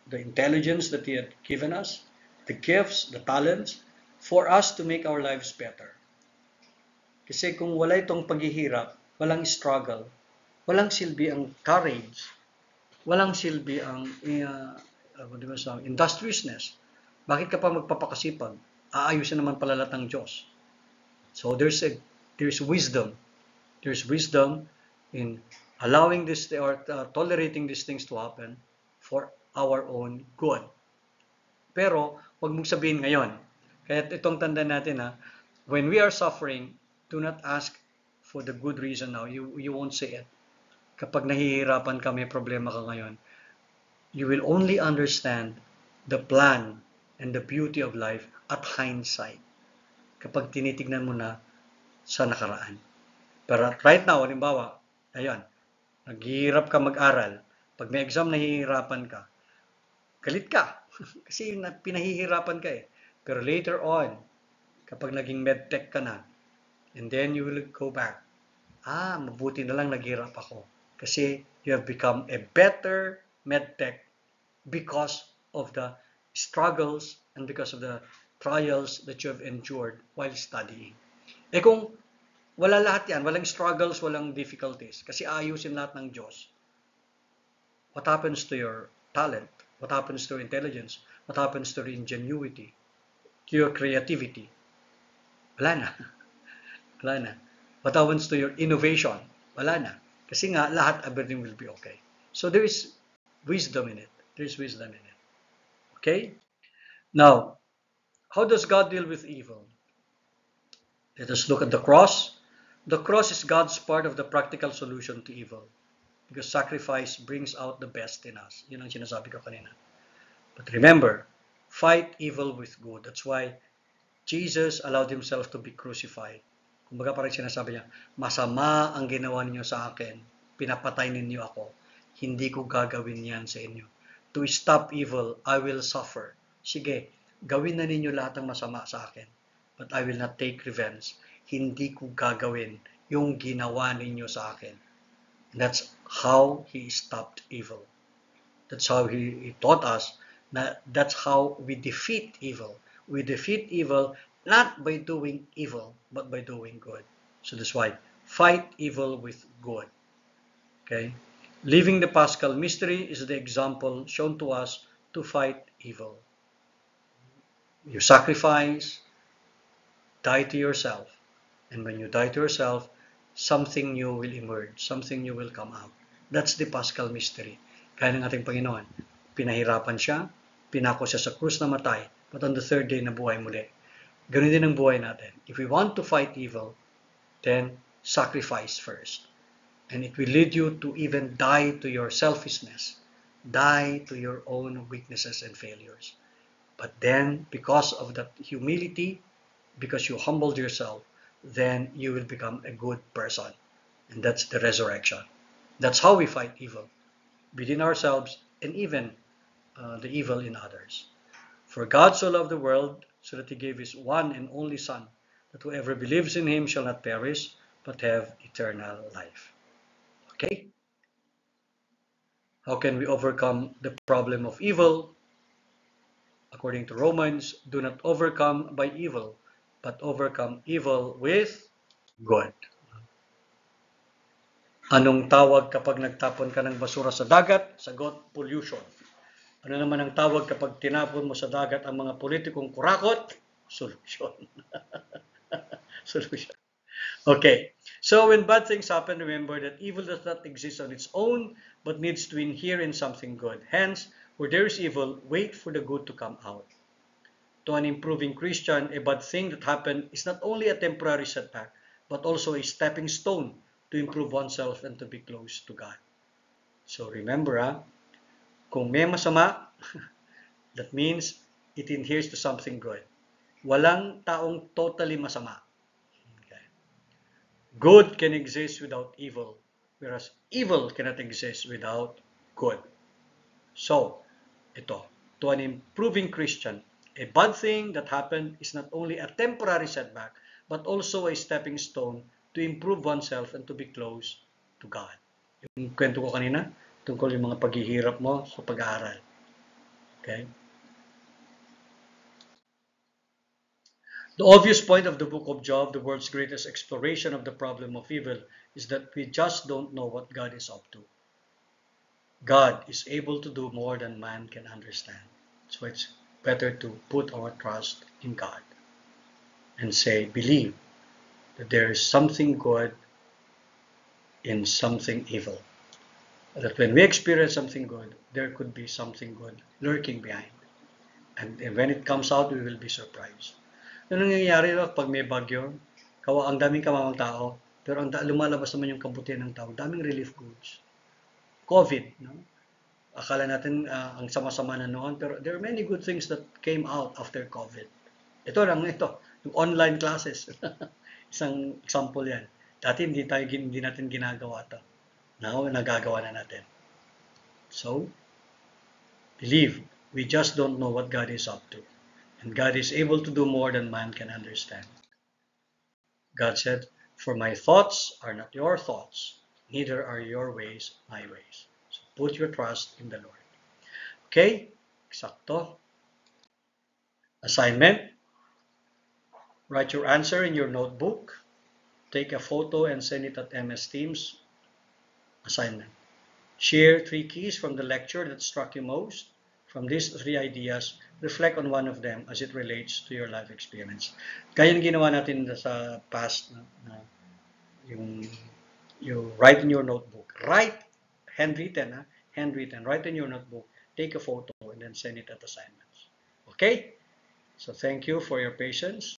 the intelligence that He had given us, the gifts, the talents, for us to make our lives better. Kasi kung wala itong paghihirap, walang struggle, walang silbi ang courage, walang silbi ang industriousness. Bakit ka pa magpapakasipag? Aayusin naman pala lahat ng Diyos. So there's wisdom. There's wisdom in allowing this or tolerating these things to happen for our own good. Pero wag mong sabihin ngayon. Kaya itong tanda natin when we are suffering, do not ask for the good reason now. You won't say it. Kapag nahihirapan ka, may problema ka ngayon, you will only understand the plan and the beauty of life at hindsight. Kapag tinitignan mo na sa nakaraan. Pero right now, halimbawa, ayun, naghihirap ka mag-aral. Pag may exam, nahihirapan ka. Galit ka. Kasi pinahihirapan ka eh. Pero later on, kapag naging medtech ka na, and then you will go back. Mabuti na lang naghirap ako. Kasi you have become a better medtech because of the struggles and because of the trials that you have endured while studying. Kung wala lahat yan, walang struggles, walang difficulties, kasi ayusin lahat ng Diyos, what happens to your talent? What happens to your intelligence? What happens to your ingenuity? To your creativity? Wala na. Wala na. What happens to your innovation? Wala na. Kasi nga, lahat, everything will be okay. So there is wisdom in it. There is wisdom in it. Okay? Now, how does God deal with evil? Let us look at the cross. The cross is God's part of the practical solution to evil. Because sacrifice brings out the best in us. Yun ang sinasabi ko kanina. But remember, fight evil with good. That's why Jesus allowed Himself to be crucified. Kumbaga parang sinasabi niya, masama ang ginawa ninyo sa akin. Pinapatay ninyo ako. Hindi ko gagawin yan sa inyo. To stop evil, I will suffer. Sige, gawin na ninyo lahat ng masama sa akin. But I will not take revenge. Hindi ko gagawin yung ginawa ninyo sa akin. And that's how He stopped evil. That's how He taught us. That's how we defeat evil. We defeat evil not by doing evil, but by doing good. So that's why, fight evil with good. Okay? Living the Paschal mystery is the example shown to us to fight evil. You sacrifice, die to yourself. And when you die to yourself, something new will emerge. Something new will come out. That's the Paschal mystery. Kaya ng ating Panginoon, pinahirapan siya, pinako siya sa krus na matay, but on the third day, nabuhay muli. Ganun din ang buhay natin. If we want to fight evil, then sacrifice first. And it will lead you to even die to your selfishness, die to your own weaknesses and failures. But then, because of that humility, because you humbled yourself, then you will become a good person. And that's the resurrection. That's how we fight evil, within ourselves and even the evil in others. For God so loved the world, so that He gave His one and only Son, that whoever believes in Him shall not perish, but have eternal life. Okay? How can we overcome the problem of evil? According to Romans, do not overcome by evil, but overcome evil with good. Anong tawag kapag nagtapon ka ng basura sa dagat? Sagot, pollution. Ano naman ang tawag kapag tinapon mo sa dagat ang mga politikong kurakot? Solution. Solution. Okay. So when bad things happen, remember that evil does not exist on its own, but needs to inhere in something good. Hence, where there is evil, wait for the good to come out. To an improving Christian, a bad thing that happened is not only a temporary setback, but also a stepping stone to improve oneself and to be close to God. So remember, kung may masama, that means it adheres to something good. Walang taong totally masama. Okay. Good can exist without evil, whereas evil cannot exist without good. So, ito, to an improving Christian, A bad thing that happened is not only a temporary setback, but also a stepping stone to improve oneself and to be close to God. Yung kwento ko kanina, tungkol yung mga paghihirap mo sa pag-aaral. Okay? The obvious point of the book of Job, the world's greatest exploration of the problem of evil, is that we just don't know what God is up to. God is able to do more than man can understand. So it's better to put our trust in God and say, believe that there is something good in something evil. That when we experience something good, there could be something good lurking behind. And when it comes out, we will be surprised. Ano nangyayari pag may bagyo? Ang daming kamamang tao, pero lumalabas naman yung kabutihan ng tao. Daming relief goods. COVID, no? Akala natin ang sama-sama na noon, pero there are many good things that came out after COVID. Ito, yung online classes. Isang example yan. Dati hindi natin ginagawa to. Now, nagagawa na natin. So, believe, we just don't know what God is up to. And God is able to do more than man can understand. God said, for my thoughts are not your thoughts, neither are your ways my ways. So put your trust in the Lord. Okay? Eksakto. Assignment. Write your answer in your notebook. Take a photo and send it at MS Teams. Assignment. Share 3 keys from the lecture that struck you most. From these 3 ideas, reflect on one of them as it relates to your life experience. Kaya yung ginawa natin sa past, you write in your notebook. Write, handwritten, write in your notebook, take a photo, and then send it at assignments. Okay? So thank you for your patience.